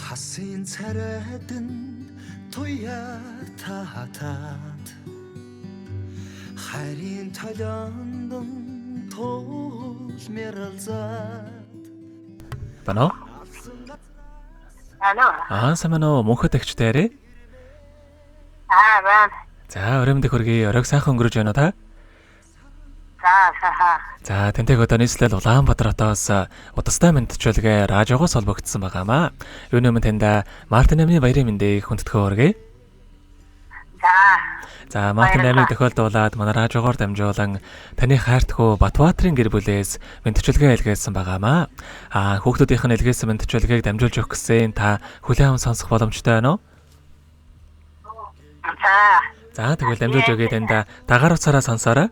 Хасын царайдан туяа татаад харин толондон тулмэрэлзаад Бано? Алло. Самано мөнхөд агчтайрээ. Байна. За, өрөөмдөх хөргий оройг сайхан өнгөрөж байна уу та? За, тэнтэйг одоо нийслэл Улаанбаатар хотоос удастай мэдчилгээ радиогоос холбогдсон байгаамаа. Юуны өмнө танд Мартин амны баярын мэндийг хүндэтгэн хүргэе. За, Мартин амыг тохиолдуулаад манай радиогоор дамжуулан таны хайртхуу Батбаатарын гэр бүлээс мэдчилгээ илгээсэн байгаамаа. Хүүхдүүдийнх нь илгээсэн мэдчилгээг дамжуулж өгөх гэсэн та хүлээн аван сонсох боломжтой байна уу? За, тэгвэл дамжуулж өгье танд дагаар уцаараа сонсоорой.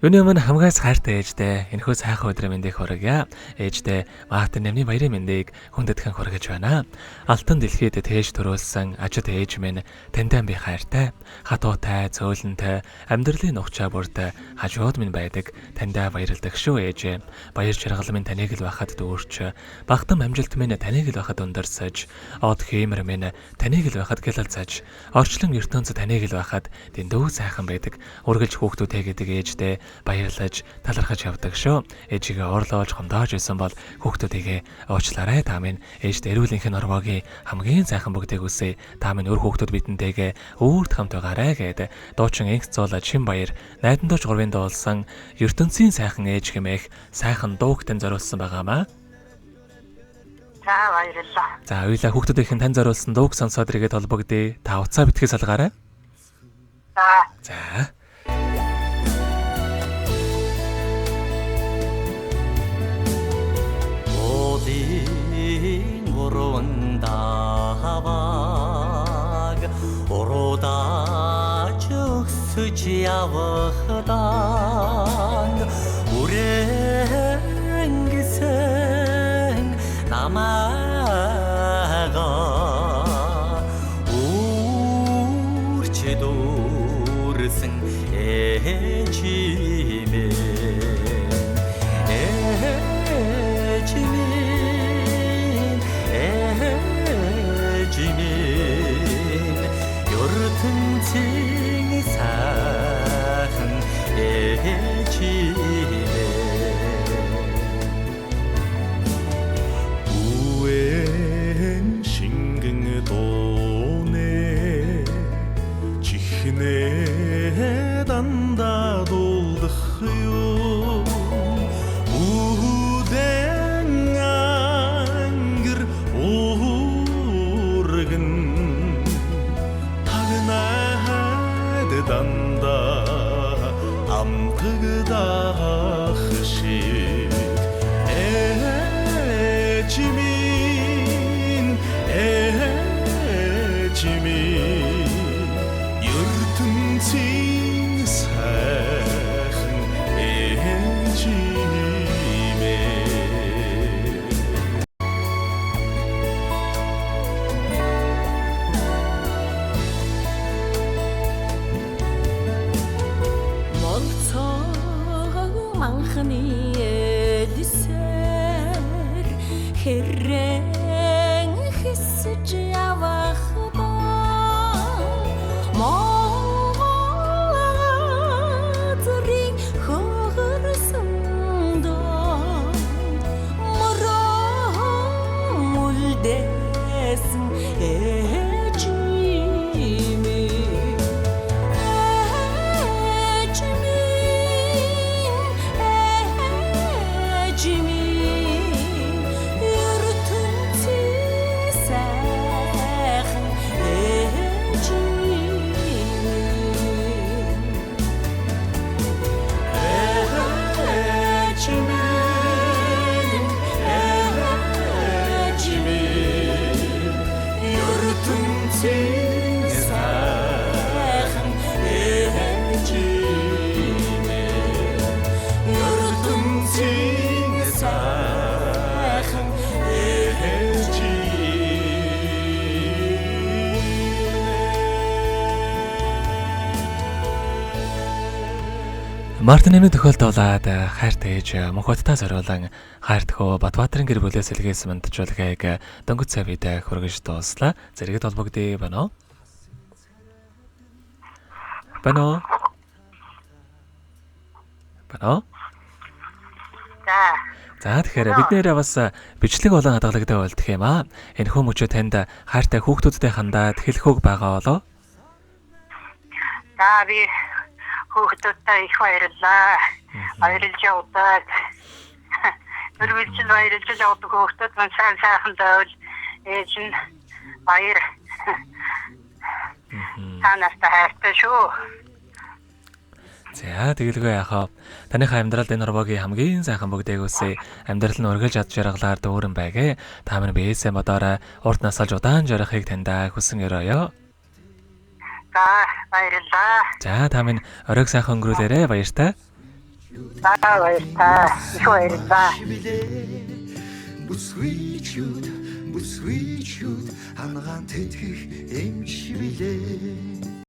Юуны өмнө хамгаас хайртай ээжтэй энэхүү сайхан өдрийн мэндийг хүргье. Ээжтэй Мартин амны баярын мэндийг хүндэтгэн хүргэж байна. Алтан дэлхийд тээж төрүүлсэн ажид ээж минь тантай би хайртай, хатуутай, цөөлөнтэй, амьдралын нухчаа бүрд хажууд минь байдаг. Тандаа баярлдаг шүү ээжээ. Баяр жаргал минь таныг л байхад дүүрч, багтам амжилт минь таныг л байхад ундарсаж, од хиймэр минь таныг л байхад гялалцаж, орчлон ертөнц таныг л байхад дэндүү сайхан байдаг. Үргэлж хүүхдүүдээ гэдэг ээжтэй баярлаж талархаж явдаг шүү. Ээжигээ орлоож хомдоож исэн бол хүүхдүүдийгээ уучлаарай. Та минь ээжтэй эрүүлэнх нь орвоогийн хамгийн сайхан бүгдийг үсэ. Та минь өр хүүхдүүд бидэнтэйгээ үрд хамт байгаарай гэд дуучин инх цуул чин баяр найдан дууч гурвын дуулсан ертөнцийн сайхан ээж хэмээх сайхан дуугтэн зориулсан байгаамаа. За баярлалаа. За хоёулаа хүүхдүүдийнхэн тань зориулсан дууг сонсоод ирэхэд холбогдъё. Та уцаа битгий салгаарай. За. Даваг уруудаач өксөж явахдаг үрэнгэсэн намайга үрч дүүрсэн ээжимээ ертөнцийн сайхан ээжимээ үэн шингэн дууны чихнээ дандаа дуулдах юу үдэн ангэр уургэн данда амтгдах шиг ээжимин ертөнцийн сайхан ээжимээ Манхны эдсэр хэрэн хэсэж явахдаа Монголын хөрсөндөө мором үлдээсэн ертөнцийн Мартин нэмийн тохиолдолд хайртай ээж мөнхөдтөө зориулан хайртхөө Батбаатарын гэр бүлээс илгээсэн мандчилгааг дөнгөж цавид хүргэж дууслаа. Зэрэгэд холбогдъё байна уу? Бано. За тэгэхээр бид нэрээ бас бичлэг болон хадгалагтай болдох юм аа. Энэ хүмүүчөө танд хайртай хүүхдүүдтэй хандаад хэлэх үг байгаа болоо? За би хүүхдүүдтэй их баярлалаа. Баярлж явдаг. Өргөлж явдаг хүүхдүүд маань сайхан байвал ээж нь баяр. Танастай хайртай шүү. За тэгэлгүй яхаа. Таныхаа амьдралд энэ хорвогийн хамгийн сайхан бүгдээг үсэ. Амьдрал нь өргөлж ад жаргалаар дүүрэн байгээ. Та минь биесээ модоорой урт насалж удаан жарахыг таньдаа хүсэн өрөөё. За баярлалаа. За та минь оройг сайхан өнгөрүүлээрэ баяртай. За баярлалаа. Их баярлалаа. Бүсгүй чуд хамгаан тэтгэх эмч билээ.